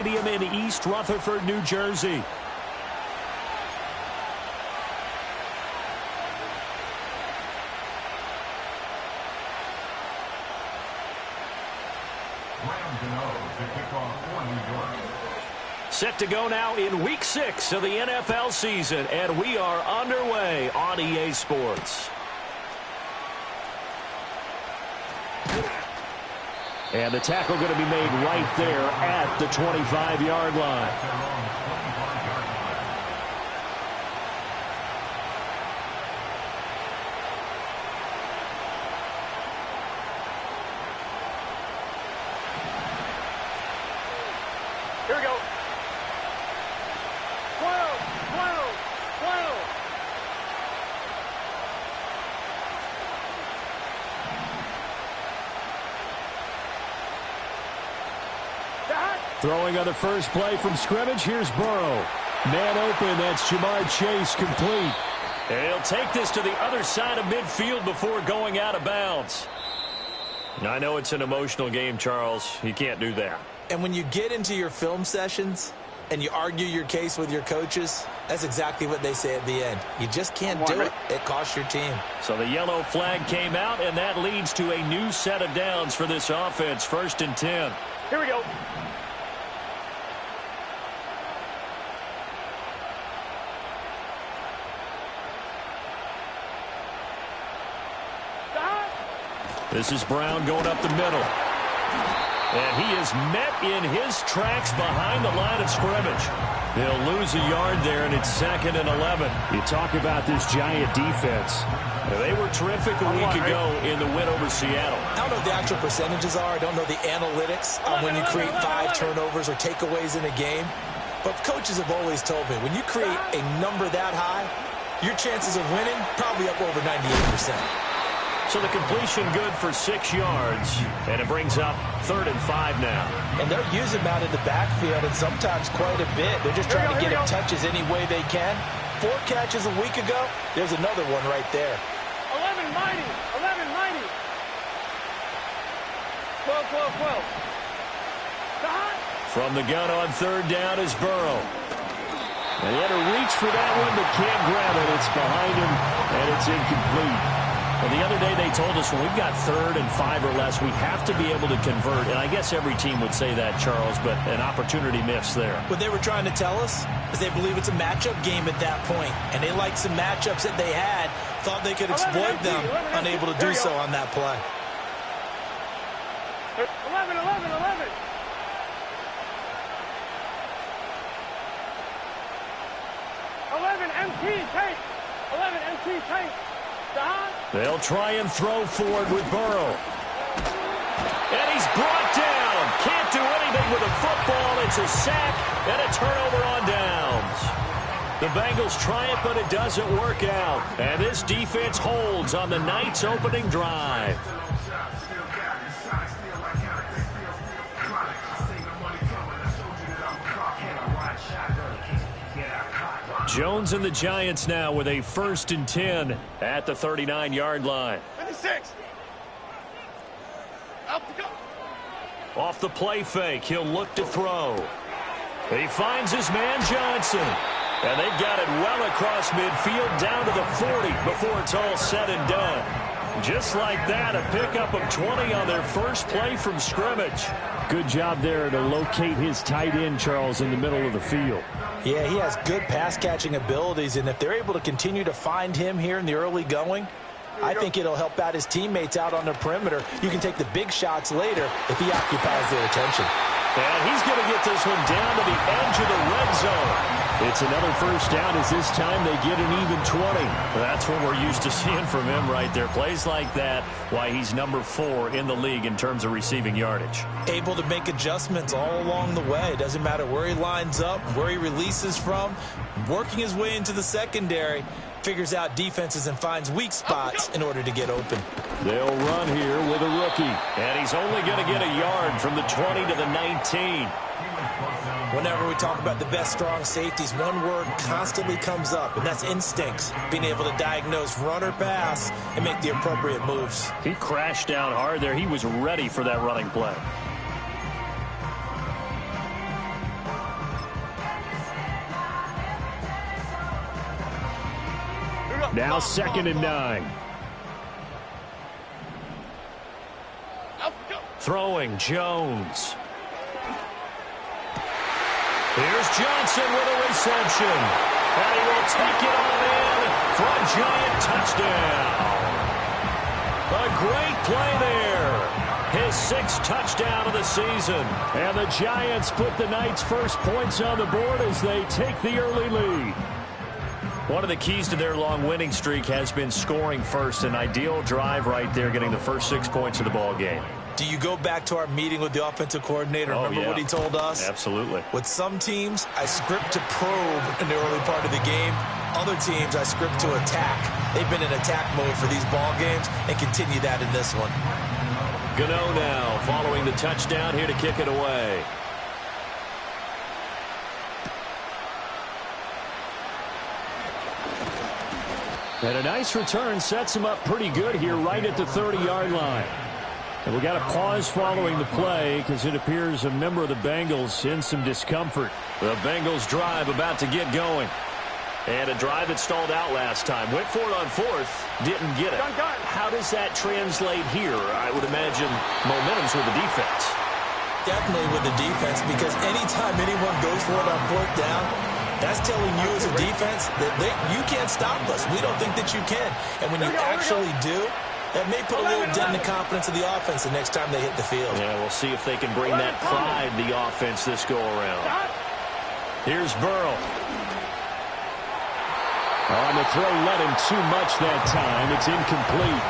Stadium in East Rutherford, New Jersey. Set to go now in Week 6 of the NFL season, and we are underway on EA Sports. And the tackle going to be made right there at the 25-yard line. Here we go. 12. Throwing on the first play from scrimmage, here's Burrow. Man open, that's Jamar Chase, complete. And he'll take this to the other side of midfield before going out of bounds. I know it's an emotional game, Charles. You can't do that. And when you get into your film sessions and you argue your case with your coaches, that's exactly what they say at the end. You just can't do it. It costs your team. So the yellow flag came out, and that leads to a new set of downs for this offense. 1st and 10. Here we go. This is Brown going up the middle. And he is met in his tracks behind the line of scrimmage. They'll lose a yard there, and it's 2nd and 11. You talk about this Giant defense. They were terrific a week ago in the win over Seattle. I don't know what the actual percentages are. I don't know the analytics on when you create 5 turnovers or takeaways in a game. But coaches have always told me, when you create a number that high, your chances of winning probably up over 98%. So the completion good for 6 yards, and it brings up 3rd and 5 now. And they'll use him out in the backfield, and sometimes quite a bit. They're just trying to get him touches any way they can. 4 catches a week ago. There's another one right there. 11 mighty. 12. From the gun on 3rd down is Burrow. And he had to reach for that one, but can't grab it. It's behind him, and it's incomplete. Well, the other day they told us when we've got 3rd and 5 or less, we have to be able to convert. And I guess every team would say that, Charles, but an opportunity missed there. What they were trying to tell us is they believe it's a matchup game at that point. And they liked some matchups that they had, thought they could exploit them, unable to do so on that play. 11. 11 MT tank. 11 MT tank. They'll try and throw forward with Burrow. And he's brought down. Can't do anything with a football. It's a sack and a turnover on downs. The Bengals try it, but it doesn't work out. And this defense holds on the night's opening drive. Jones and the Giants now with a 1st and 10 at the 39-yard line. 56. Off the play fake, he'll look to throw. He finds his man Johnson. And they've got it well across midfield down to the 40 before it's all said and done. Just like that, a pickup of 20 on their first play from scrimmage. Good job there to locate his tight end, Charles, in the middle of the field. Yeah, he has good pass-catching abilities, and if they're able to continue to find him here in the early going, I think it'll help out his teammates out on the perimeter. You can take the big shots later if he occupies their attention. And he's going to get this one down to the edge of the red zone. It's another first down as this time they get an even 20. That's what we're used to seeing from him right there. Plays like that, why he's number 4 in the league in terms of receiving yardage. Able to make adjustments all along the way. Doesn't matter where he lines up, where he releases from. Working his way into the secondary. Figures out defenses and finds weak spots in order to get open. They'll run here with a rookie. And he's only going to get a yard from the 20 to the 19. Whenever we talk about the best strong safeties, one word constantly comes up, and that's instincts. Being able to diagnose run or pass and make the appropriate moves. He crashed down hard there. He was ready for that running play. Now 2nd and 9. Throwing Jones. Here's Johnson with a reception. And he will take it all in for a giant touchdown. A great play there. His 6th touchdown of the season. And the Giants put the Knights' first points on the board as they take the early lead. One of the keys to their long winning streak has been scoring first. An ideal drive right there, getting the first 6 points of the ball game. Do you go back to our meeting with the offensive coordinator? Remember what he told us? Absolutely. With some teams, I script to probe in the early part of the game. Other teams, I script to attack. They've been in attack mode for these ball games and continue that in this one. Gano now following the touchdown here to kick it away. And a nice return sets him up pretty good here right at the 30-yard line. And we got a pause following the play because it appears a member of the Bengals in some discomfort. The Bengals drive about to get going. And a drive that stalled out last time. Went for it on 4th, didn't get it. How does that translate here? I would imagine momentum's with the defense. Definitely with the defense, because anytime anyone goes for it on 4th down, that's telling you as a defense that you can't stop us. We don't think that you can. And when you actually do, that may put a little dent in the confidence of the offense the next time they hit the field. Yeah, we'll see if they can bring that pride to the offense this go-around. Here's Burrow. On the throw, let him too much that time. It's incomplete.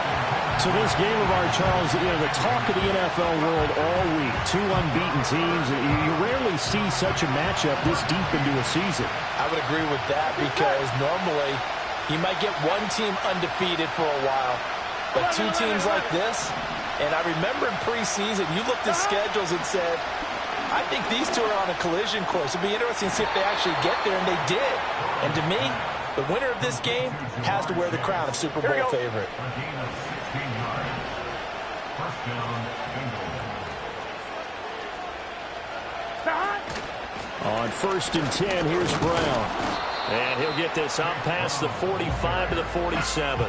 So this game of our, Charles, the talk of the NFL world all week. 2 unbeaten teams. You rarely see such a matchup this deep into a season. I would agree with that because normally you might get one team undefeated for a while. But 2 teams like this, and I remember in preseason, you looked at schedules and said, I think these 2 are on a collision course. It'd be interesting to see if they actually get there, and they did. And to me, the winner of this game has to wear the crown of Super Bowl favorite. On 1st and 10, here's Brown. And he'll get this up past the 45 to the 47.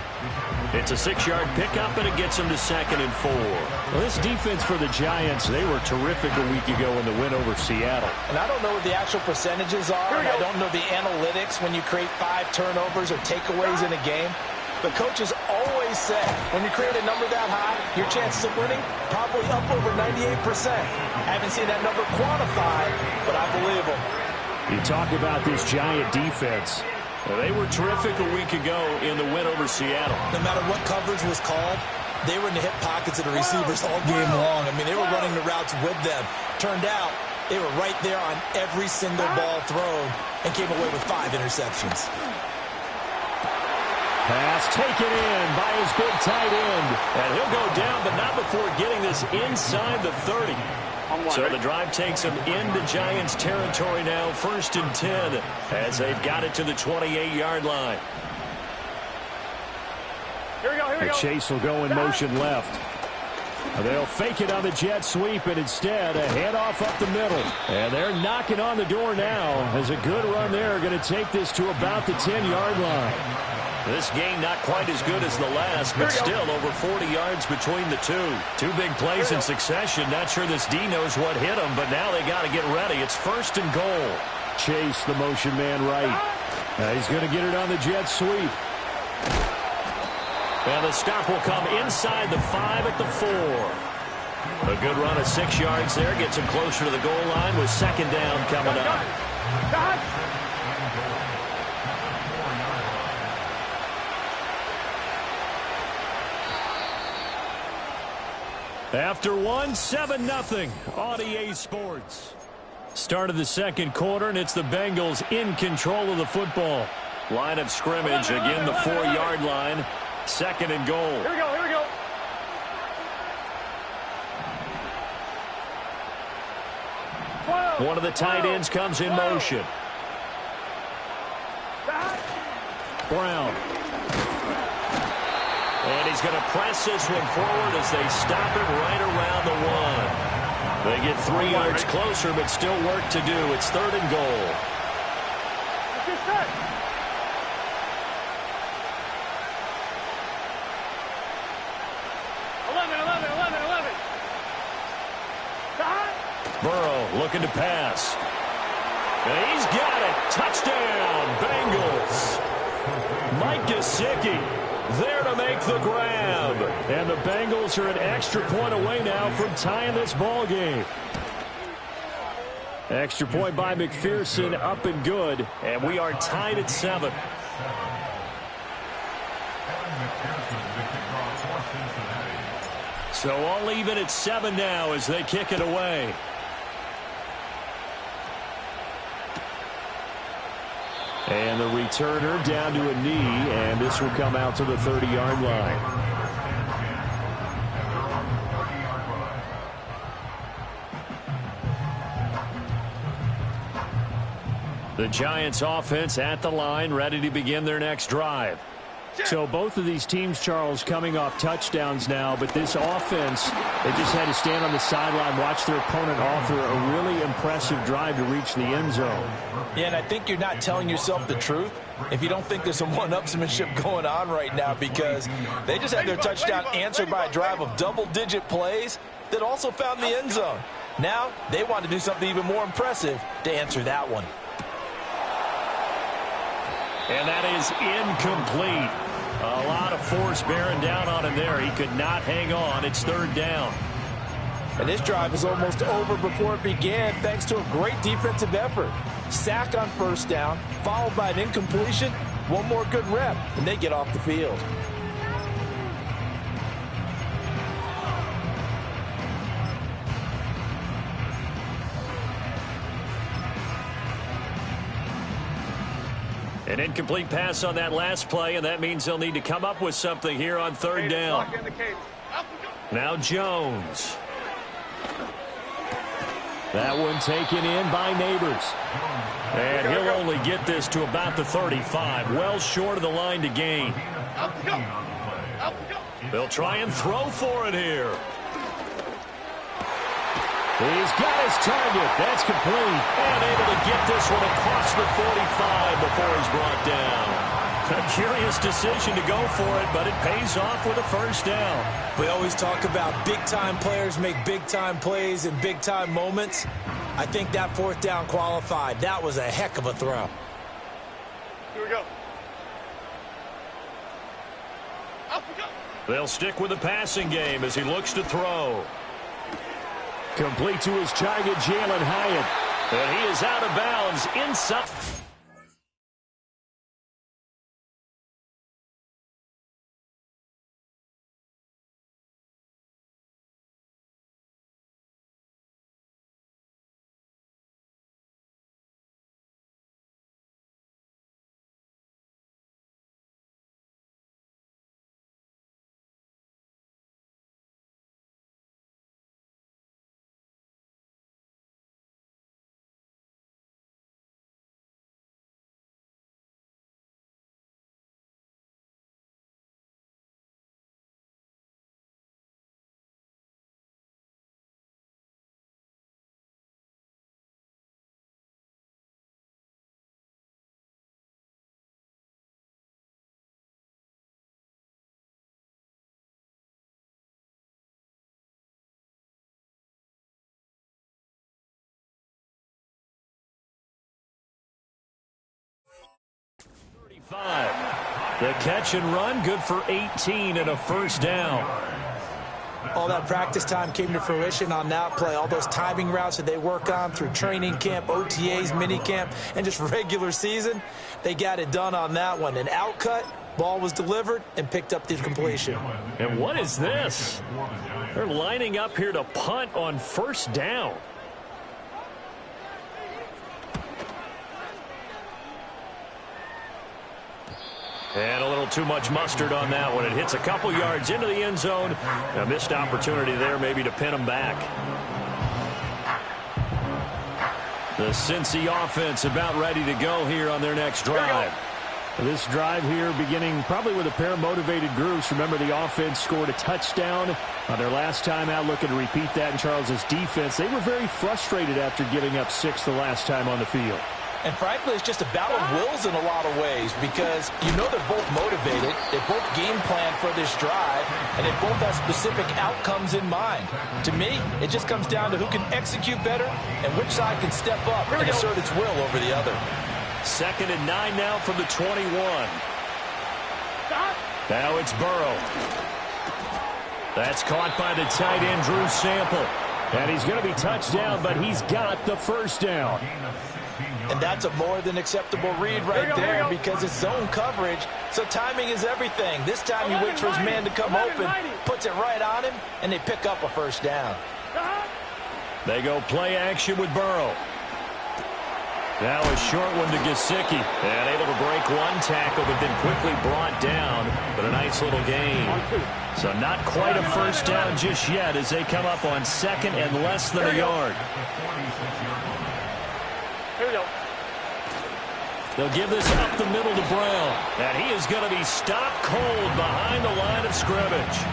It's a 6-yard pickup, and it gets him to 2nd and 4. Well, this defense for the Giants, they were terrific a week ago in the win over Seattle. And I don't know what the actual percentages are, and I don't know the analytics when you create 5 turnovers or takeaways in a game. But coaches always say, when you create a number that high, your chances of winning probably up over 98%. I haven't seen that number quantified, but I believe them. You talk about this Giant defense. They were terrific a week ago in the win over Seattle. No matter what coverage was called, they were in the hip pockets of the receivers all game long. I mean, they were running the routes with them. Turned out, they were right there on every single ball thrown and came away with 5 interceptions. Pass taken in by his big tight end. And he'll go down, but not before getting this inside the 30. So the drive takes them into Giants territory now, 1st and 10, as they've got it to the 28-yard line. Here we go. Chase will go in motion left. They'll fake it on the jet sweep, and instead a handoff up the middle. And they're knocking on the door now as a good run there going to take this to about the 10-yard line. This game not quite as good as the last, but still over 40 yards between the 2. 2 big plays in succession. Not sure this D knows what hit him, but now they got to get ready. It's 1st and goal. Chase, the motion man right. He's going to get it on the jet sweep. And the stop will come inside the 5 at the 4. A good run of 6 yards there. Gets him closer to the goal line with 2nd down coming up. After 7-0 on EA Sports. Start of the 2nd quarter, and it's the Bengals in control of the football. Line of scrimmage, again the 4-yard line. 2nd and goal. Here we go. One of the tight ends comes in motion. Brown. And he's going to press this one forward as they stop it right around the 1. They get 3 yards closer, but still work to do. It's 3rd and goal. looking to pass. And he's got it. Touchdown, Bengals. Mike Gesicki there to make the grab. And the Bengals are an extra point away now from tying this ball game. Extra point by McPherson, up and good. And we are tied at 7. So all even at 7 now as they kick it away. And the returner down to a knee, and this will come out to the 30-yard line. The Giants offense at the line, ready to begin their next drive. So both of these teams, Charles, coming off touchdowns now, but this offense, they just had to stand on the sideline, watch their opponent offer a really impressive drive to reach the end zone. Yeah, and I think you're not telling yourself the truth if you don't think there's some one-upsmanship going on right now, because they just had their touchdown answered by a drive of double-digit plays that also found the end zone. Now they want to do something even more impressive to answer that one. And that is incomplete. A lot of force bearing down on him there. He could not hang on. It's 3rd down. And this drive is almost over before it began thanks to a great defensive effort. Sack on 1st down, followed by an incompletion. One more good rep, and they get off the field. An incomplete pass on that last play, and that means they'll need to come up with something here on 3rd down. Now Jones. That one taken in by Neighbors. And he'll only get this to about the 35, well short of the line to gain. They'll try and throw for it here. He's got his target. That's complete. And able to get this one across the 45 before he's brought down. A curious decision to go for it, but it pays off with a 1st down. We always talk about big-time players make big-time plays in big-time moments. I think that 4th down qualified. That was a heck of a throw. Here we go. They'll stick with the passing game as he looks to throw. Complete to his target, Jalen Hyatt. And he is out of bounds inside. The catch and run, good for 18 and a 1st down. All that practice time came to fruition on that play. All those timing routes that they work on through training camp, OTAs, minicamp, and just regular season, they got it done on that one. An outcut, ball was delivered, and picked up the completion. And what is this? They're lining up here to punt on 1st down. And a little too much mustard on that one. It hits a couple yards into the end zone. A missed opportunity there maybe to pin them back. The Cincy offense about ready to go here on their next drive. This drive here beginning probably with a pair of motivated groups. Remember, the offense scored a touchdown on their last time out, looking to repeat that in Charles's defense. They were very frustrated after giving up 6 the last time on the field. And frankly, it's just a battle of wills in a lot of ways because you know they're both motivated, they both game plan for this drive, and they both have specific outcomes in mind. To me, it just comes down to who can execute better and which side can step up and assert its will over the other. 2nd and 9 now from the 21. Now it's Burrow. That's caught by the tight end, Drew Sample. And he's going to be touched down, but he's got the first down. And that's a more than acceptable read right there because it's zone coverage, so timing is everything. This time he waits for his man to come open, puts it right on him, and they pick up a first down. They go play action with Burrow. Now a short one to Gesicki. And able to break one tackle, but then quickly brought down. But a nice little gain. So not quite a first down just yet as they come up on 2nd and less than a yard. Here we go. They'll give this up the middle to Brown. And he is going to be stopped cold behind the line of scrimmage.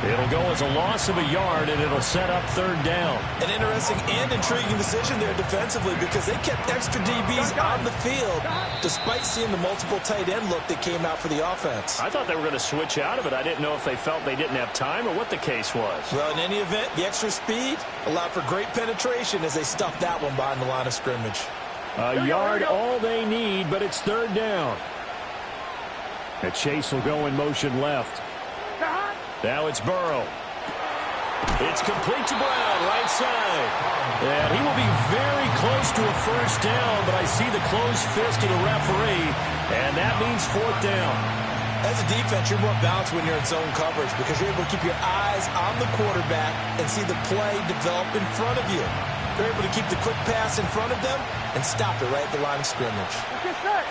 It'll go as a loss of a yard, and it'll set up 3rd down. An interesting and intriguing decision there defensively because they kept extra DBs on the field despite seeing the multiple tight end look that came out for the offense. I thought they were going to switch out of it. I didn't know if they felt they didn't have time or what the case was. Well, in any event, the extra speed allowed for great penetration as they stuffed that one behind the line of scrimmage. A yard all they need, but it's 3rd down. And Chase will go in motion left. Now it's Burrow. It's complete to Brown, right side. And he will be very close to a first down, but I see the closed fist of the referee, and that means 4th down. As a defense, you're more balanced when you're in zone coverage because you're able to keep your eyes on the quarterback and see the play develop in front of you. You're able to keep the quick pass in front of them and stop it right at the line of scrimmage. Get set.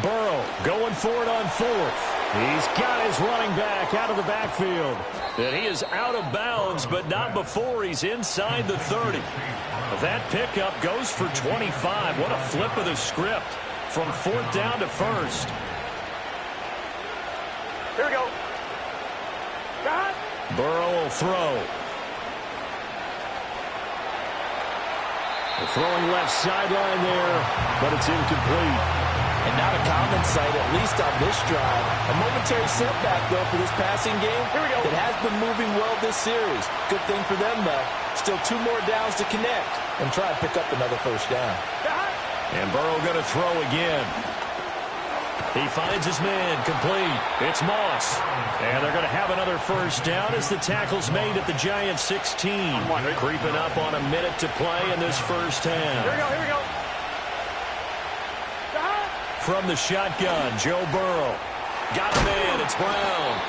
Burrow going for it on 4th. He's got his running back out of the backfield. And he is out of bounds, but not before he's inside the 30. That pickup goes for 25. What a flip of the script from 4th down to 1st. Here we go. Burrow will throw. Throwing left sideline there, but it's incomplete. And not a common sight, at least on this drive. A momentary setback, though, for this passing game. Here we go. It has been moving well this series. Good thing for them, though. Still 2 more downs to connect and try and pick up another first down. And Burrow going to throw again. He finds his man complete. It's Moss. And they're going to have another first down as the tackle's made at the Giants 16. Creeping up on a minute to play in this first half. Here we go, here we go. From the shotgun, Joe Burrow. Got a man, it's Brown.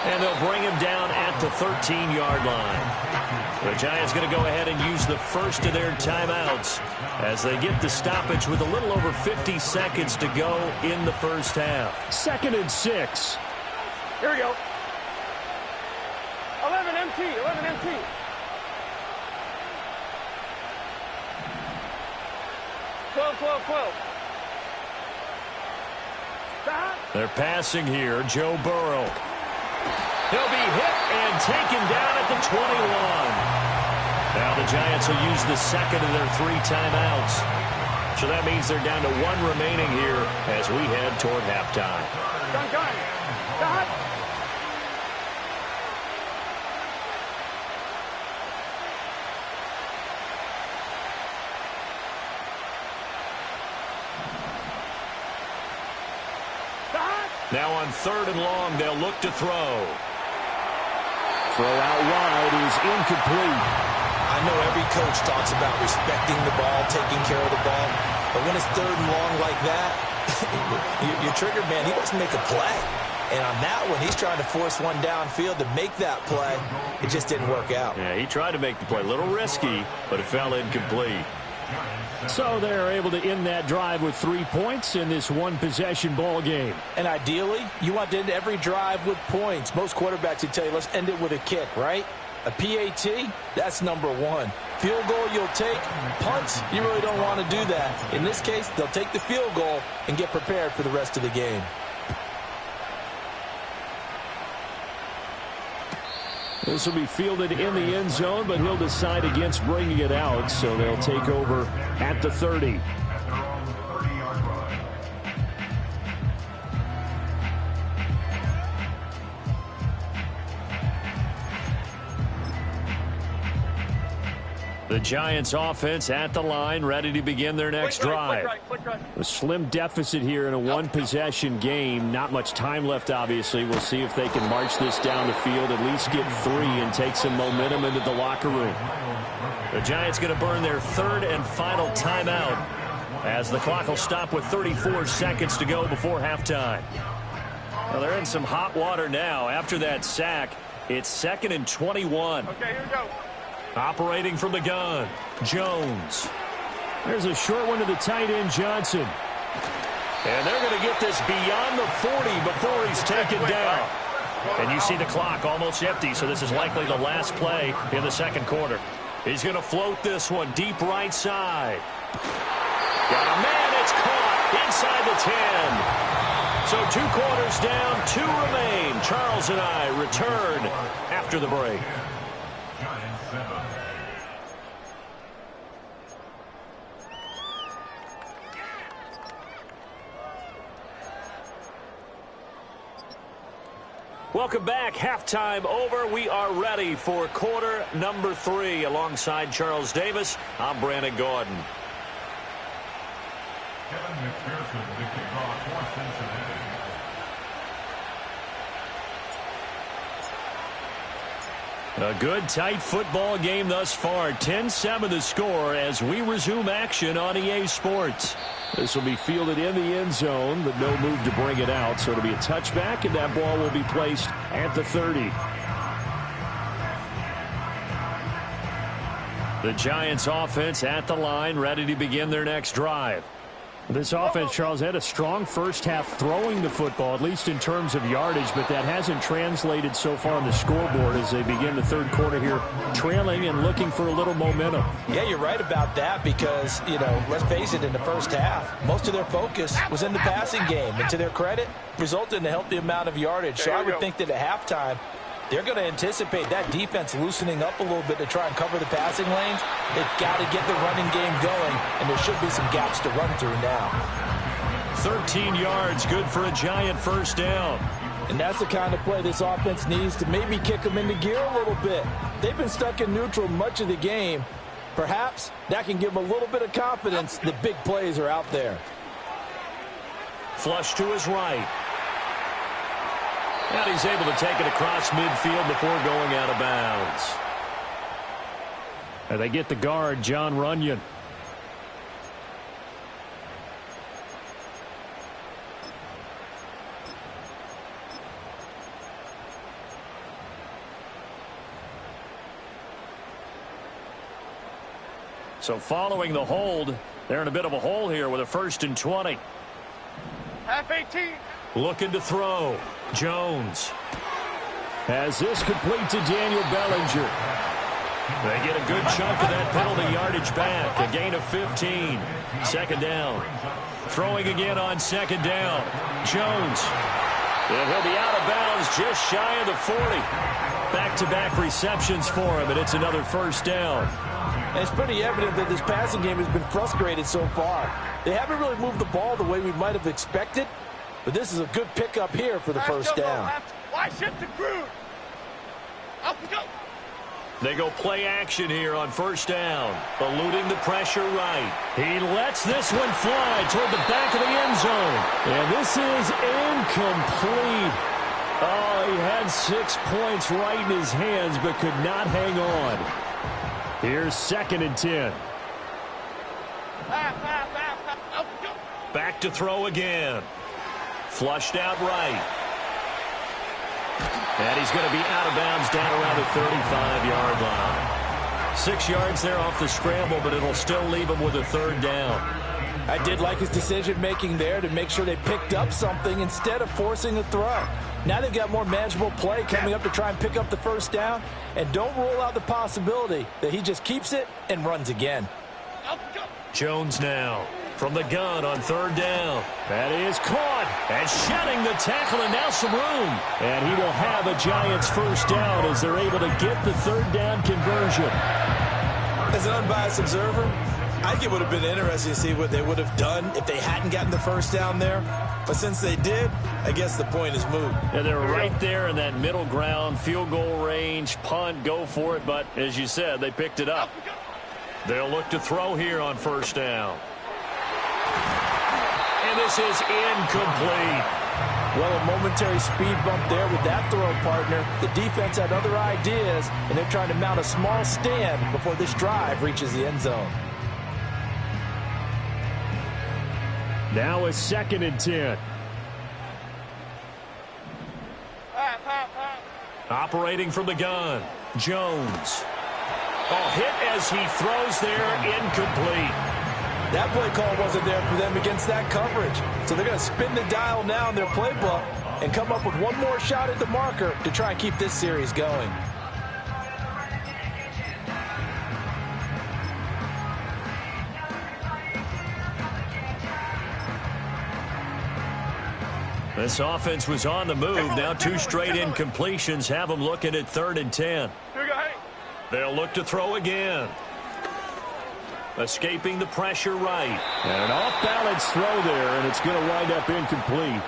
And they'll bring him down at the 13-yard line. The Giants going to go ahead and use the first of their timeouts as they get the stoppage with a little over 50 seconds to go in the first half. 2nd and 6. Here we go. 11 MT, 11 MT. They're passing here. Joe Burrow. He'll be hit and taken down at the 21. Now the Giants will use the second of their 3 timeouts. So that means they're down to 1 remaining here as we head toward halftime. Now on 3rd and long, they'll look to throw. Throw out wide is incomplete. I know every coach talks about respecting the ball, taking care of the ball, but when it's 3rd and long like that, your trigger man, he wants to make a play. And on that one, he's trying to force one downfield to make that play. It just didn't work out. Yeah, he tried to make the play. A little risky, but it fell incomplete. So they're able to end that drive with 3 points in this one-possession ball game. And ideally, you want to end every drive with points. Most quarterbacks would tell you, let's end it with a kick, right? A PAT, that's number 1. Field goal you'll take. Punts, you really don't want to do that. In this case, they'll take the field goal and get prepared for the rest of the game. This will be fielded in the end zone, but he'll decide against bringing it out, so they'll take over at the 30. The Giants offense at the line, ready to begin their next drive. A slim deficit here in a one-possession game. Not much time left, obviously. We'll see if they can march this down the field, at least get 3 and take some momentum into the locker room. The Giants going to burn their third and final timeout as the clock will stop with 34 seconds to go before halftime. Well, they're in some hot water now. After that sack, it's 2nd and 21. Okay, here we go. Operating from the gun, Jones. There's a short one to the tight end, Johnson. And they're going to get this beyond the 40 before he's taken down. And you see the clock almost empty, so this is likely the last play in the second quarter. He's going to float this one deep right side. Got a man, it's caught inside the 10. So 2 quarters down, 2 remain. Charles and I return after the break. Welcome back. Halftime over. We are ready for quarter number 3. Alongside Charles Davis, I'm Brandon Gordon. Kevin McPherson, the kickoff for Cincinnati. A good, tight football game thus far. 10-7 the score as we resume action on EA Sports. This will be fielded in the end zone, but no move to bring it out. So it'll be a touchback, and that ball will be placed at the 30. The Giants offense at the line, ready to begin their next drive. This offense, Charles, had a strong first half throwing the football, at least in terms of yardage, but that hasn't translated so far on the scoreboard as they begin the third quarter here, trailing and looking for a little momentum. Yeah, you're right about that because, let's face it, in the first half, most of their focus was in the passing game. And to their credit, resulted in a healthy amount of yardage. So I would think that at halftime, they're going to anticipate that defense loosening up a little bit to try and cover the passing lanes. They've got to get the running game going, and there should be some gaps to run through now. 13 yards, good for a Giant first down. And that's the kind of play this offense needs to maybe kick them into gear a little bit. They've been stuck in neutral much of the game. Perhaps that can give them a little bit of confidence that big plays are out there. Flush to his right. And he's able to take it across midfield before going out of bounds. And they get the guard, John Runyon. So following the hold, they're in a bit of a hole here with a 1st and 20. Half 18. Looking to throw. Jones has this complete to Daniel Bellinger. They get a good chunk of that penalty yardage back. A gain of 15. 2nd down. Throwing again on 2nd down. Jones. And he'll be out of bounds just shy of the 40. Back-to-back receptions for him, and it's another 1st down. And it's pretty evident that this passing game has been frustrated so far. They haven't really moved the ball the way we might have expected, but this is a good pickup here for the 1st down. Why shift the crew? Up we go. They go play action here on 1st down. Eluding the pressure right. He lets this one fly toward the back of the end zone. And this is incomplete. Oh, he had 6 points right in his hands but could not hang on. Here's 2nd and 10. Back to throw again. Flushed out right. And he's going to be out of bounds down around the 35-yard line. 6 yards there off the scramble, but it'll still leave him with a 3rd down. I did like his decision-making there to make sure they picked up something instead of forcing a throw. Now they've got more manageable play coming up to try and pick up the 1st down. And don't rule out the possibility that he just keeps it and runs again. Jones now from the gun on third down. That is caught. And shedding the tackle, and now some room. And he will have a Giants first down as they're able to get the third down conversion. As an unbiased observer, I think it would have been interesting to see what they would have done if they hadn't gotten the first down there. But since they did, I guess the point is moot. Yeah, they were right there in that middle ground, field goal range, punt, go for it. But as you said, they picked it up. They'll look to throw here on first down. And this is incomplete. Well, a momentary speed bump there with that throw, partner. The defense had other ideas, and they're trying to mount a small stand before this drive reaches the end zone. Now a 2nd and 10. Operating from the gun, Jones. Oh, hit as he throws there, incomplete. That play call wasn't there for them against that coverage. So they're going to spin the dial now in their playbook and come up with one more shot at the marker to try and keep this series going. This offense was on the move. Now 2 straight incompletions have them looking at 3rd and 10. They'll look to throw again. Escaping the pressure right. And an off-balance throw there, and it's going to wind up incomplete.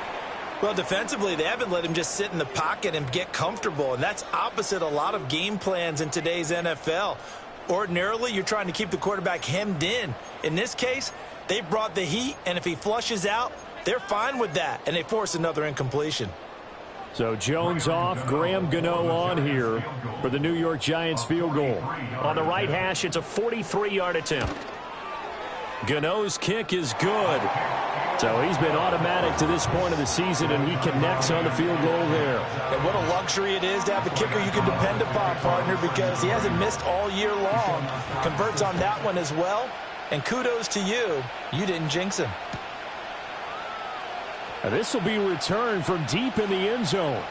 Well, defensively, they haven't let him just sit in the pocket and get comfortable, and that's opposite a lot of game plans in today's NFL. Ordinarily, you're trying to keep the quarterback hemmed in. In this case, they brought the heat, and if he flushes out, they're fine with that, and they force another incompletion. So Jones off, Graham Gano on here for the New York Giants field goal. On the right hash, it's a 43-yard attempt. Gano's kick is good. So he's been automatic to this point of the season, and he connects on the field goal there. And what a luxury it is to have a kicker you can depend upon, partner, because he hasn't missed all year long. Converts on that one as well, and kudos to you. You didn't jinx him. This will be returned from deep in the end zone.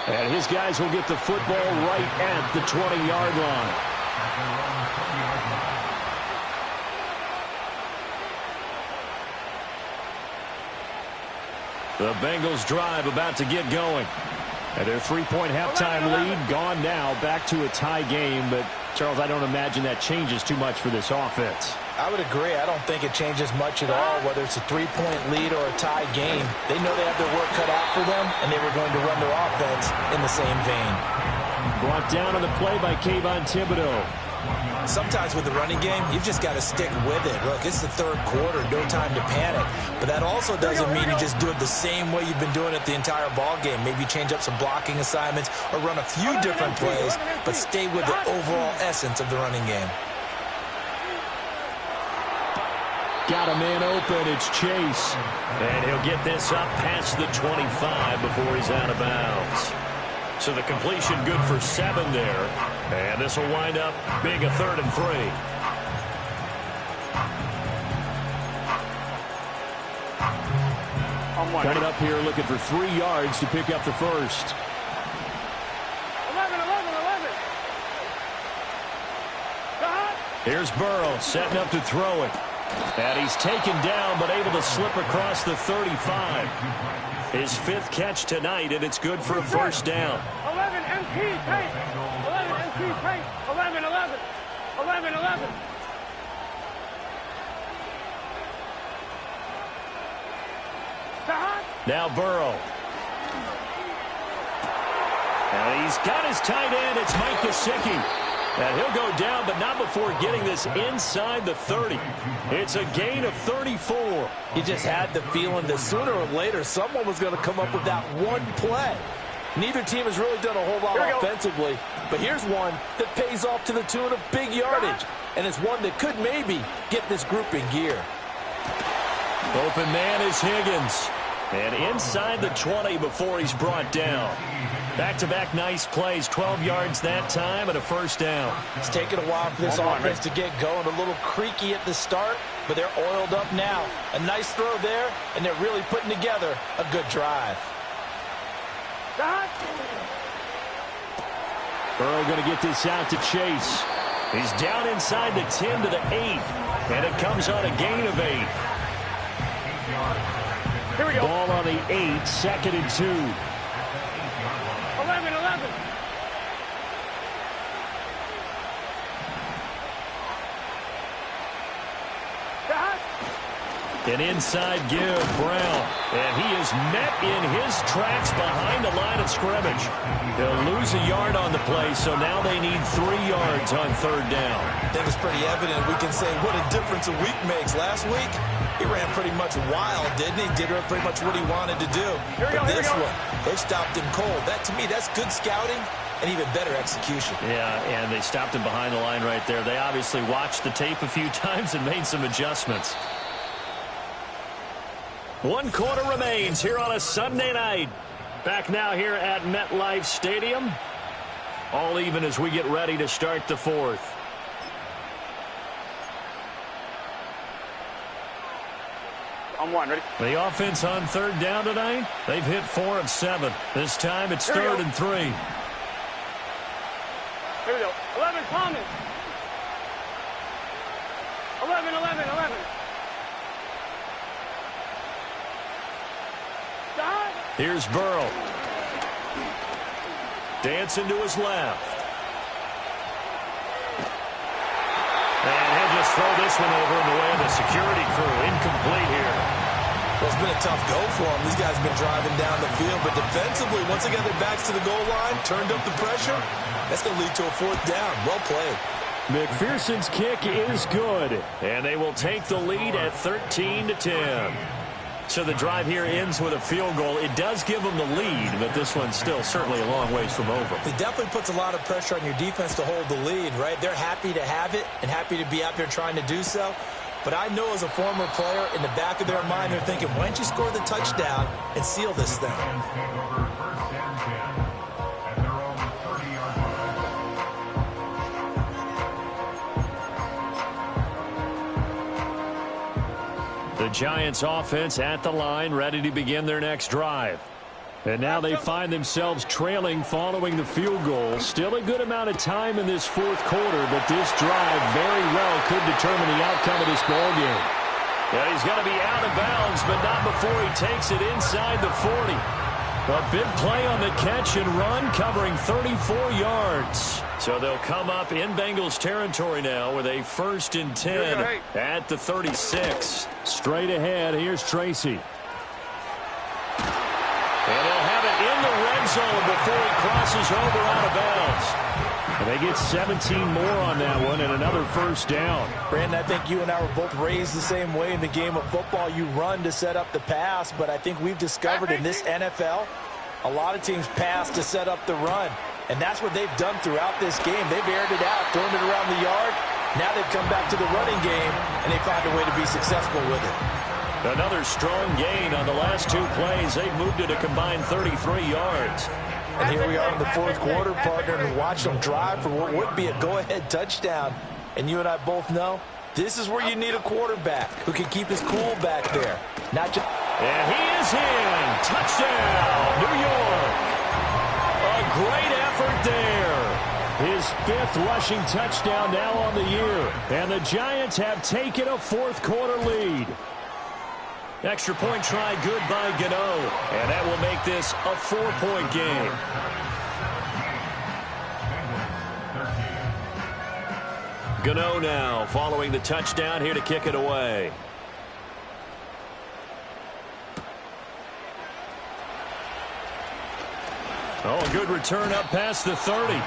And his guys will get the football right at the 20-yard line. The Bengals drive about to get going. And their 3-point halftime lead gone now, back to a tie game. But, Charles, I don't imagine that changes too much for this offense. I would agree. I don't think it changes much at all, whether it's a 3-point lead or a tie game. They know they have their work cut out for them, and they were going to run their offense in the same vein. Brought down on the play by Kayvon Thibodeau. Sometimes with the running game, you've just got to stick with it. Look, it's the 3rd quarter, no time to panic. But that also doesn't mean you just do it the same way you've been doing it the entire ball game. Maybe change up some blocking assignments or run a few different plays, but stay with the overall essence of the running game. Got a man open. It's Chase. And he'll get this up past the 25 before he's out of bounds. So the completion good for 7 there. And this will wind up being a 3rd and 3. Coming up here looking for 3 yards to pick up the first. 11. Here's Burrow setting up to throw it. And he's taken down but able to slip across the 35. His 5th catch tonight, and it's good for a first down. 11 MT tape. 11 MT tape. 11. 11. Now Burrow. And he's got his tight end. It's Mike Gesicki. And he'll go down, but not before getting this inside the 30. It's a gain of 34. He just had the feeling that sooner or later someone was going to come up with that one play. Neither team has really done a whole lot offensively, but here's one that pays off to the tune of big yardage, and it's one that could maybe get this group in gear. Open man is Higgins. And inside the 20 before he's brought down. Back-to-back nice plays, 12 yards that time and a first down. It's taken a while for this offense to get going. A little creaky at the start, but they're oiled up now. A nice throw there, and they're really putting together a good drive. Burrow going to get this out to Chase. He's down inside the 10 to the 8. and it comes on a gain of 8. Here we go. Ball on the 8, 2nd and 2. 11. An inside give, Brown. And he is met in his tracks behind the line of scrimmage. They'll lose a yard on the play, so now they need 3 yards on 3rd down. I think it's pretty evident. We can say what a difference a week makes. Last week, he ran pretty much wild, didn't he? Did pretty much what he wanted to do. But this one, they stopped him cold. That, to me, that's good scouting and even better execution. Yeah, and they stopped him behind the line right there. They obviously watched the tape a few times and made some adjustments. 1 quarter remains here on a Sunday night. Back now here at MetLife Stadium. All even as we get ready to start the 4th. On 1, ready? The offense on 3rd down tonight, they've hit 4 of 7. This time it's 3rd and 3. Here we go. 11, Common. 11. Here's Burrow. Dancing to his left. And he'll just throw this one over in the way of the security crew. Incomplete here. Well, it's been a tough go for them. These guys have been driving down the field, but defensively, once they got their backs to the goal line, turned up the pressure, that's going to lead to a 4th down. Well played. McPherson's kick is good, and they will take the lead at 13-10. So the drive here ends with a field goal. It does give them the lead, but this one's still certainly a long ways from over. It definitely puts a lot of pressure on your defense to hold the lead, right? They're happy to have it and happy to be out there trying to do so. But I know as a former player, in the back of their mind, they're thinking, why don't you score the touchdown and seal this thing? The Giants offense at the line, ready to begin their next drive. And now they find themselves trailing following the field goal. Still a good amount of time in this 4th quarter, but this drive very well could determine the outcome of this ball game. Yeah, he's going to be out of bounds, but not before he takes it inside the 40. A big play on the catch and run, covering 34 yards. So they'll come up in Bengals territory now with a 1st and 10 at the 36. Straight ahead, here's Tracy. And they'll have it in the red zone before he crosses over out of bounds. And they get 17 more on that one and another 1st down. Brandon, I think you and I were both raised the same way in the game of football. You run to set up the pass, but I think we've discovered in this NFL, a lot of teams pass to set up the run. And that's what they've done throughout this game. They've aired it out, thrown it around the yard. Now they've come back to the running game, and they find a way to be successful with it. Another strong gain on the last 2 plays. They've moved it a combined 33 yards. And here we are in the 4th quarter, partner, and watch them drive for what would be a go-ahead touchdown. And you and I both know this is where you need a quarterback who can keep his cool back there. Not just. And he is in. Touchdown, New York. A great effort there. His 5th rushing touchdown now on the year. And the Giants have taken a 4th quarter lead. Extra point try good by Gano. And that will make this a 4-point game. Gano now following the touchdown here to kick it away. Oh, a good return up past the 30.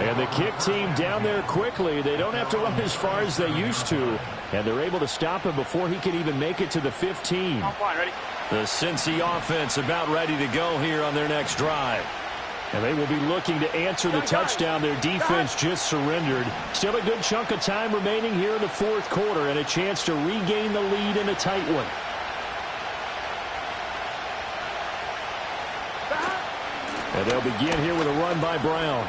And the kick team down there quickly. They don't have to run as far as they used to. And they're able to stop him before he can even make it to the 15. The Cincy offense about ready to go here on their next drive. And they will be looking to answer the touchdown their defense just surrendered. Still a good chunk of time remaining here in the 4th quarter and a chance to regain the lead in a tight one. And they'll begin here with a run by Brown.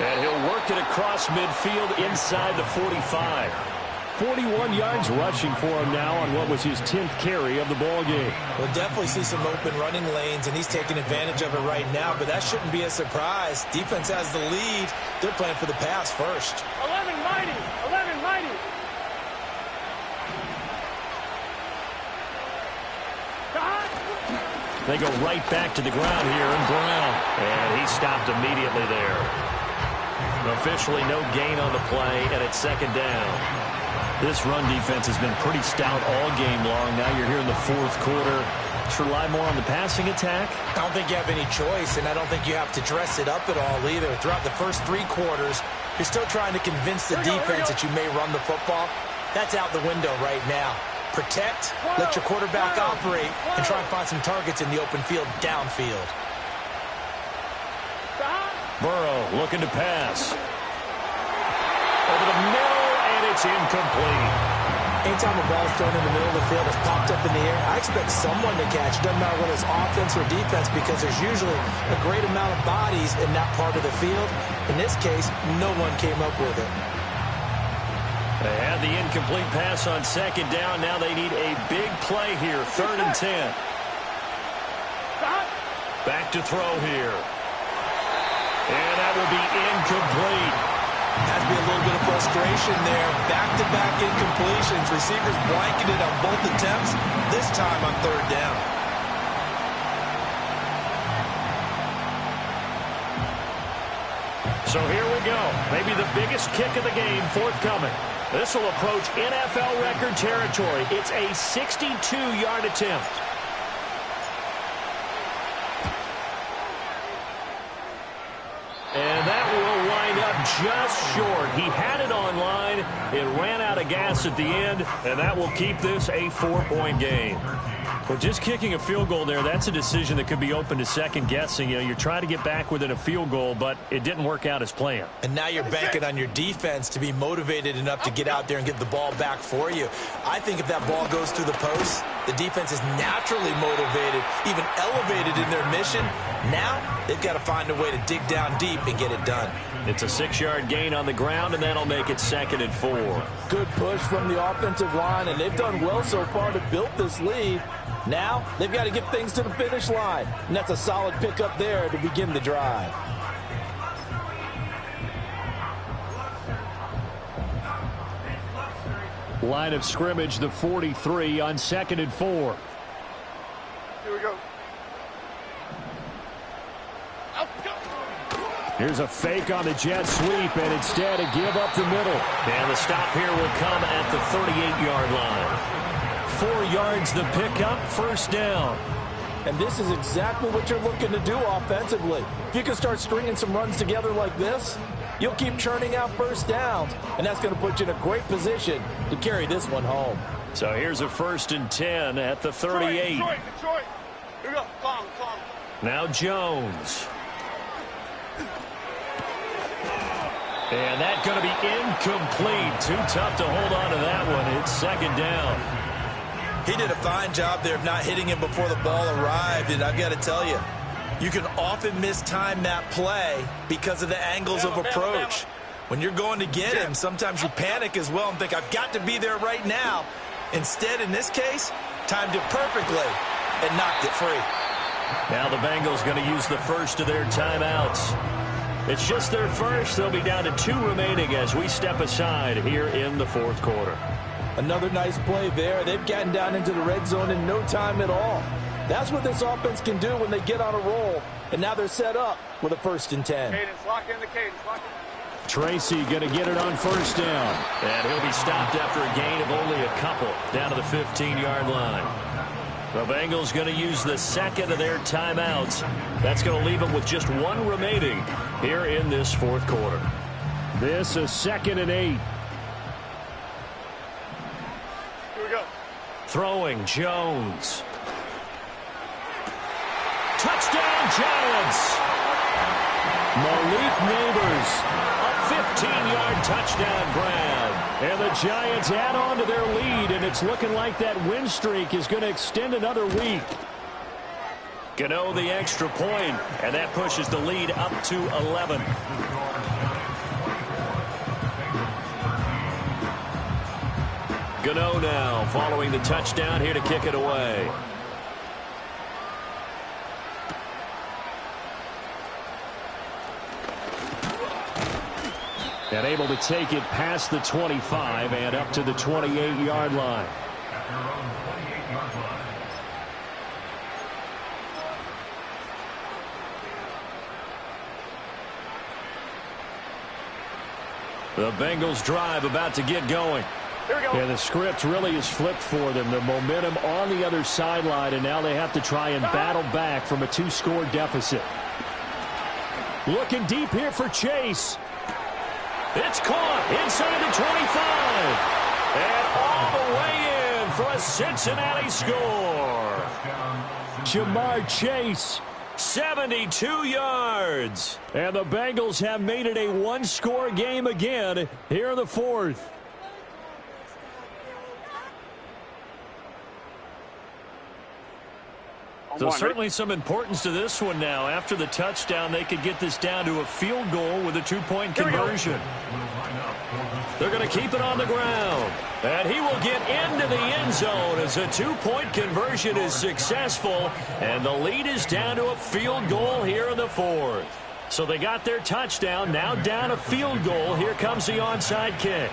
And he'll work it across midfield inside the 45. 41 yards rushing for him now on what was his 10th carry of the ball game. We'll definitely see some open running lanes, and he's taking advantage of it right now, but that shouldn't be a surprise. Defense has the lead. They're playing for the pass first. 11 mighty. They go right back to the ground here, and Brown. And he stopped immediately there. Officially no gain on the play, and it's second down. This run defense has been pretty stout all game long. Now you're here in the fourth quarter. Should rely more on the passing attack? I don't think you have any choice, and I don't think you have to dress it up at all either. Throughout the first 3 quarters, you're still trying to convince the defense that you may run the football. That's out the window right now. Protect, let your quarterback operate, and try and find some targets in the open field downfield. Burrow looking to pass. Over the middle, and it's incomplete. Anytime a ball is thrown in the middle of the field, it's popped up in the air, I expect someone to catch. It doesn't matter whether it's offense or defense, because there's usually a great amount of bodies in that part of the field. In this case, no one came up with it. They had the incomplete pass on second down. Now they need a big play here, 3rd and 10. Back to throw here. And that will be incomplete. Has to be a little bit of frustration there. Back-to-back incompletions. Receivers blanketed on both attempts, this time on 3rd down. So here we go. Maybe the biggest kick of the game forthcoming. This will approach NFL record territory. It's a 62-yard attempt. And that will wind up just short. He had it on line. It ran out of gas at the end, and that will keep this a 4-point game. Well, just kicking a field goal there, that's a decision that could be open to second guessing. You know, you're trying to get back within a field goal, but it didn't work out as planned. And now you're banking on your defense to be motivated enough to get out there and get the ball back for you. I think if that ball goes through the post, the defense is naturally motivated, even elevated in their mission. Now they've got to find a way to dig down deep and get it done. It's a 6-yard gain on the ground, and that'll make it 2nd and 4. Good push from the offensive line, and they've done well so far to build this lead. Now they've got to get things to the finish line, and that's a solid pickup there to begin the drive. Line of scrimmage, the 43 on 2nd and 4. Here we go. Here's a fake on the jet sweep, and instead a give up the middle. And the stop here will come at the 38-yard line. 4 yards the pickup, 1st down. And this is exactly what you're looking to do offensively. If you can start stringing some runs together like this, you'll keep churning out 1st downs, and that's going to put you in a great position to carry this one home. So here's a 1st and 10 at the 38. Detroit. Here we go. Calm. Now Jones. And that's going to be incomplete. Too tough to hold on to that one. It's 2nd down. He did a fine job there of not hitting him before the ball arrived, and I've got to tell you, you can often mistime that play because of the angles of approach. When you're going to get him, sometimes you panic as well and think, I've got to be there right now. Instead, in this case, timed it perfectly and knocked it free. Now the Bengals going to use the first of their timeouts. It's just their first. They'll be down to 2 remaining as we step aside here in the 4th quarter. Another nice play there. They've gotten down into the red zone in no time at all. That's what this offense can do when they get on a roll. And now they're set up with a 1st and 10. Cadence, lock in the cadence. Lock in. Tracy going to get it on 1st down. And he'll be stopped after a gain of only a couple down to the 15-yard line. The Bengals going to use the 2nd of their timeouts. That's going to leave them with just 1 remaining here in this 4th quarter. This is 2nd and 8. Here we go. Throwing Jones. Touchdown Giants. Malik Neighbors, a 15-yard touchdown grab. And the Giants add on to their lead, and it's looking like that win streak is going to extend another week. Gano the extra point, and that pushes the lead up to 11. Gano now following the touchdown here to kick it away. And able to take it past the 25 and up to the 28-yard line. The Bengals drive about to get going. Here we go. Yeah, the script really is flipped for them. The momentum on the other sideline, and now they have to try and battle back from a 2-score deficit. Looking deep here for Chase. It's caught inside the 25. And all the way in for a Cincinnati score. Jamar Chase, 72 yards. And the Bengals have made it a 1-score game again here in the fourth. So certainly some importance to this one now. After the touchdown, they could get this down to a field goal with a 2-point conversion. They're going to keep it on the ground. And he will get into the end zone as a 2-point conversion is successful. And the lead is down to a field goal here in the fourth. So they got their touchdown, now down a field goal. Here comes the onside kick.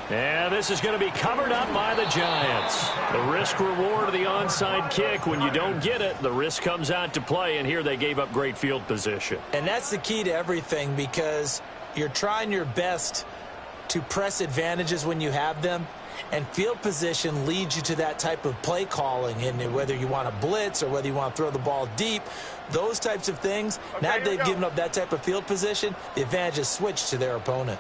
And this is going to be covered up by the Giants. The risk-reward of the onside kick. When you don't get it, the risk comes out to play, and here they gave up great field position. And that's the key to everything, because you're trying your best to press advantages when you have them, and field position leads you to that type of play calling. And whether you want to blitz or whether you want to throw the ball deep, those types of things, now that they've given up that type of field position, the advantage is switched to their opponent.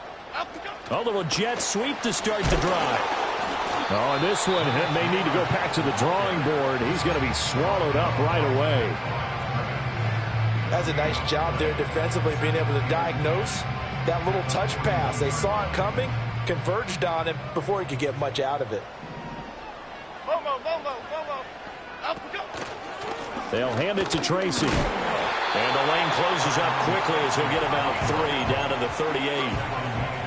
A little jet sweep to start the drive. Oh, and this one may need to go back to the drawing board. He's going to be swallowed up right away. That's a nice job there defensively, being able to diagnose that little touch pass. They saw it coming, converged on him before he could get much out of it. They'll hand it to Tracy. And the lane closes up quickly as he'll get about 3 down to the 38.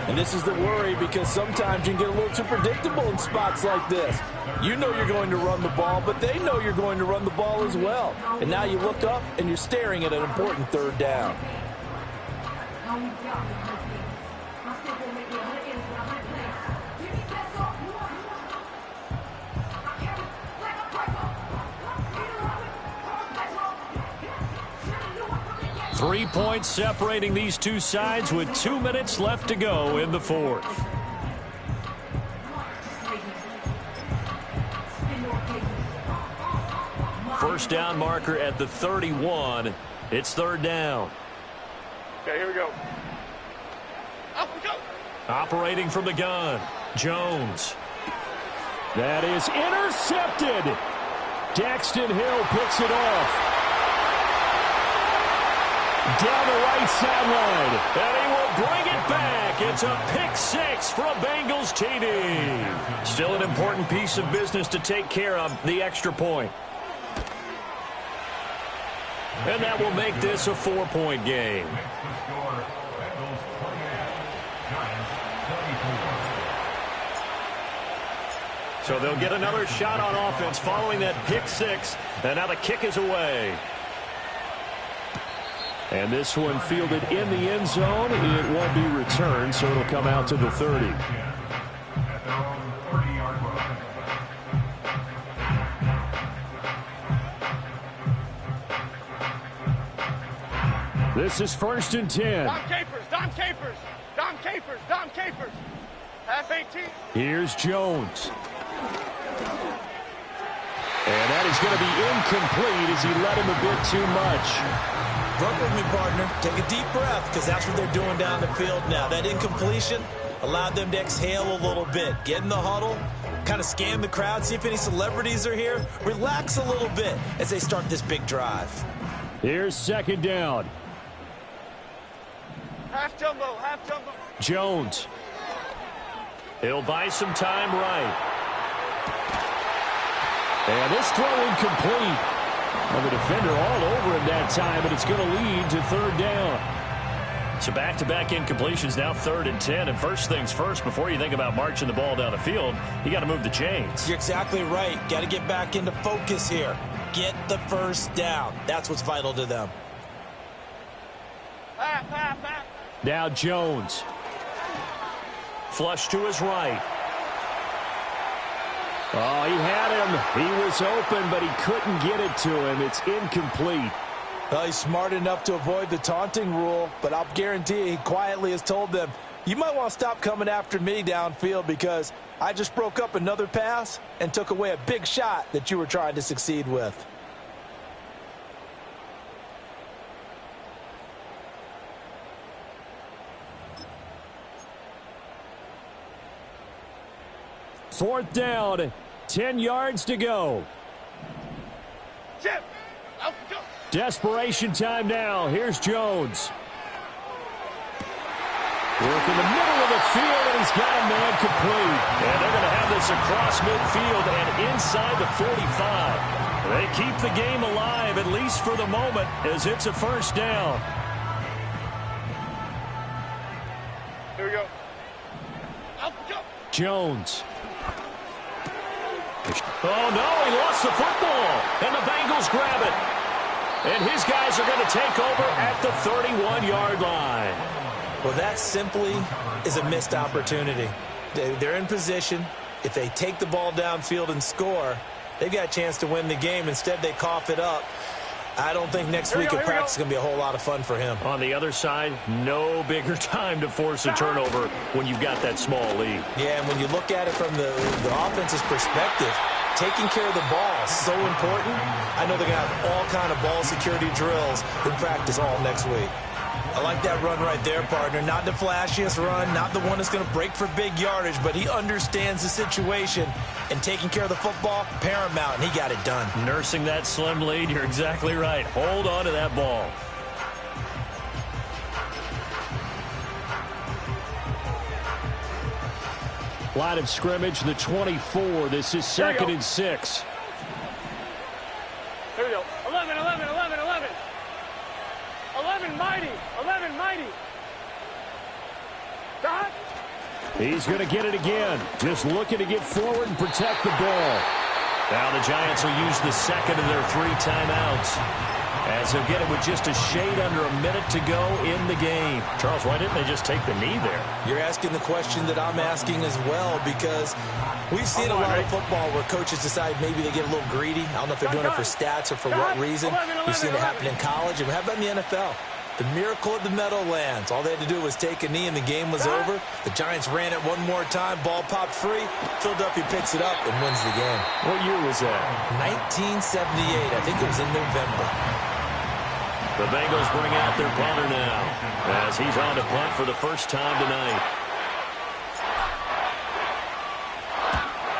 And this is the worry, because sometimes you can get a little too predictable in spots like this. You know you're going to run the ball, but they know you're going to run the ball as well. And now you look up and you're staring at an important third down. 3 points separating these two sides with 2 minutes left to go in the fourth. First down marker at the 31. It's third down. Okay, here we go. Up we go. Operating from the gun, Jones. That is intercepted. Daxton Hill picks it off. Down the right sideline. And he will bring it back. It's a pick 6 for a Bengals TD. Still an important piece of business to take care of, the extra point. And that will make this a 4-point game. So they'll get another shot on offense following that pick 6. And now the kick is away. And this one fielded in the end zone. It won't be returned, so it'll come out to the 30. This is 1st and 10. Dom Capers, Dom Capers, Dom Capers, Dom Capers. Half 18. Here's Jones. And that is going to be incomplete as he led him a bit too much. Work with me, partner. Take a deep breath, because that's what they're doing down the field now. That incompletion allowed them to exhale a little bit. Get in the huddle, kind of scan the crowd, see if any celebrities are here. Relax a little bit as they start this big drive. Here's 2nd down. Half jumbo, half jumbo. Jones. He'll buy some time right. And this throw incomplete. And the defender all over him that time, and it's going to lead to 3rd down. So back-to-back incompletions, now 3rd and 10. And first things first, before you think about marching the ball down the field, you got to move the chains. You're exactly right. Got to get back into focus here. Get the first down. That's what's vital to them. Half. Now Jones. Flush to his right. Oh, he had him. He was open, but he couldn't get it to him. It's incomplete. Well, he's smart enough to avoid the taunting rule, but I'll guarantee you he quietly has told them, you might want to stop coming after me downfield because I just broke up another pass and took away a big shot that you were trying to succeed with. Fourth down, 10 yards to go. Chip. Out, go. Desperation time now. Here's Jones. Work in the middle of the field, and he's got a man complete. And they're going to have this across midfield and inside the 45. They keep the game alive, at least for the moment, as it's a first down. Here we go. Out, go. Jones. Oh, no, he lost the football, and the Bengals grab it. And his guys are going to take over at the 31-yard line. Well, that simply is a missed opportunity. They're in position. If they take the ball downfield and score, they've got a chance to win the game. Instead, they cough it up. I don't think next week at practice is going to be a whole lot of fun for him. On the other side, no bigger time to force a turnover when you've got that small lead. Yeah, and when you look at it from the offense's perspective, taking care of the ball is so important. I know they're going to have all kind of ball security drills in practice all next week. I like that run right there, partner. Not the flashiest run, not the one that's going to break for big yardage, but he understands the situation, and taking care of the football, paramount, and he got it done. Nursing that slim lead, you're exactly right. Hold on to that ball. Line of scrimmage, the 24. This is 2nd and 6. Here we go. 11, 11, 11, 11. 11 mighty. 11 mighty. Dot. He's going to get it again. Just looking to get forward and protect the ball. Now the Giants will use the second of their 3 timeouts, as they'll get it with just a shade under a minute to go in the game. Charles, why didn't they just take the knee there? You're asking the question that I'm asking as well, because we've seen a lot of football where coaches decide maybe they get a little greedy. I don't know if they're doing it for stats or for what reason. We've seen it happen in college, and how about in the NFL? The miracle of the Meadowlands. All they had to do was take a knee, and the game was over. The Giants ran it one more time. Ball popped free. Philadelphia picks it up and wins the game. What year was that? 1978. I think it was in November. The Bengals bring out their punter now, as he's on to punt for the first time tonight.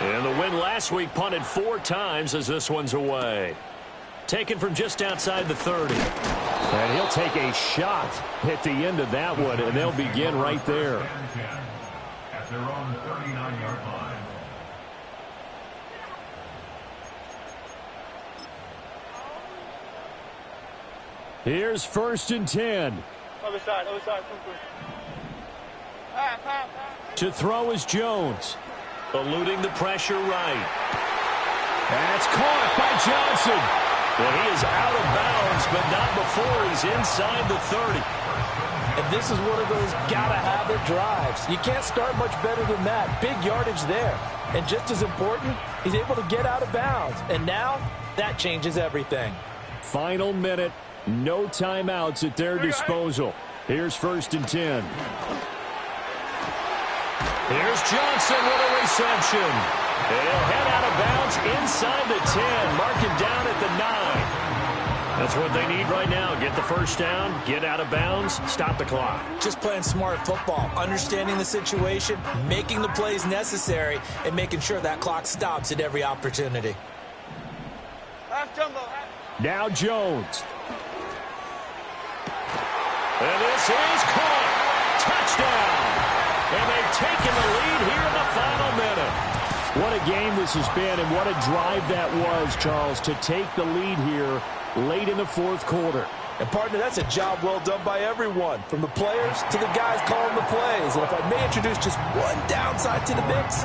And the win last week punted 4 times as this one's away. Taken from just outside the 30. And he'll take a shot at the end of that one, and they'll begin right there. At their own 39-yard line. Here's 1st and 10. Other side, other side. Come through. To throw is Jones. Eluding the pressure right. That's caught by Johnson. Well, he is out of bounds, but not before he's inside the 30. And this is one of those gotta-have-it drives. You can't start much better than that. Big yardage there. And just as important, he's able to get out of bounds. And now, that changes everything. Final minute. No timeouts at their disposal. Here's 1st and 10. Here's Johnson with a reception. He'll head out of bounds inside the 10. Mark him down at the 9. That's what they need right now. Get the first down, get out of bounds, stop the clock. Just playing smart football, understanding the situation, making the plays necessary, and making sure that clock stops at every opportunity. Half jumbo. Now Jones. And this is caught. Touchdown. And they've taken the lead here in the final minute. What a game this has been, and what a drive that was, Charles, to take the lead here late in the 4th quarter. And, partner, that's a job well done by everyone, from the players to the guys calling the plays. And if I may introduce just one downside to the mix,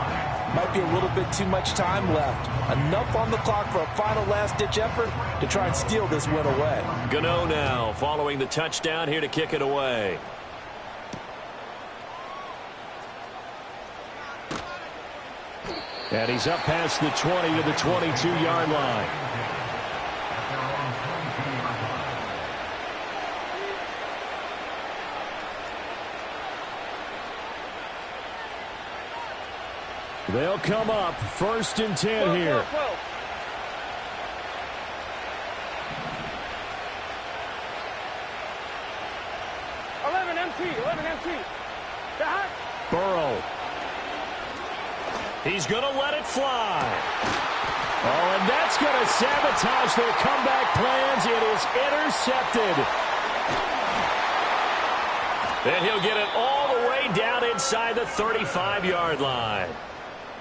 might be a little bit too much time left. Enough on the clock for a final last-ditch effort to try and steal this win away. Gano now following the touchdown here to kick it away. And he's up past the 20 to the 22-yard line. They'll come up 1st and 10 here. 11 MT. Burrow. He's going to let it fly. Oh, and that's going to sabotage their comeback plans. It is intercepted. And he'll get it all the way down inside the 35-yard line.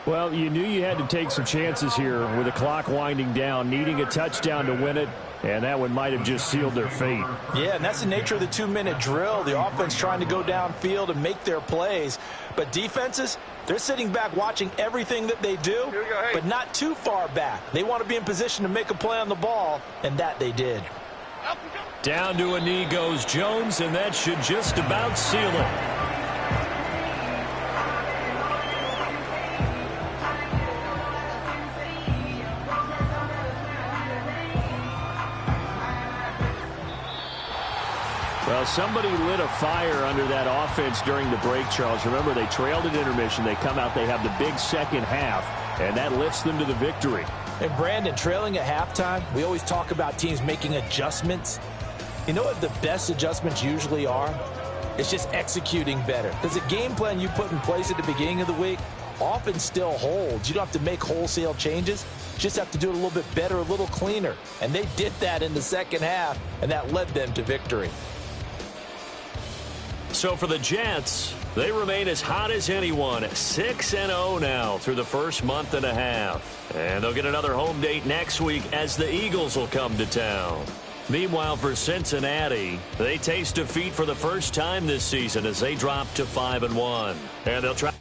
Well, you knew you had to take some chances here with the clock winding down, needing a touchdown to win it, and that one might have just sealed their fate. Yeah, and that's the nature of the 2-minute drill. The offense trying to go downfield and make their plays. But defenses, they're sitting back watching everything that they do, but not too far back. They want to be in position to make a play on the ball, and that they did. Down to a knee goes Jones, and that should just about seal it. Well, somebody lit a fire under that offense during the break, Charles. Remember, they trailed at intermission. They come out, they have the big second half, and that lifts them to the victory. And, Brandon, trailing at halftime, we always talk about teams making adjustments. You know what the best adjustments usually are? It's just executing better. Because the game plan you put in place at the beginning of the week often still holds. You don't have to make wholesale changes. You just have to do it a little bit better, a little cleaner. And they did that in the second half, and that led them to victory. So for the Jets, they remain as hot as anyone, 6-0 now through the first month and a half. And they'll get another home date next week as the Eagles will come to town. Meanwhile, for Cincinnati, they taste defeat for the first time this season as they drop to 5-1. And they'll try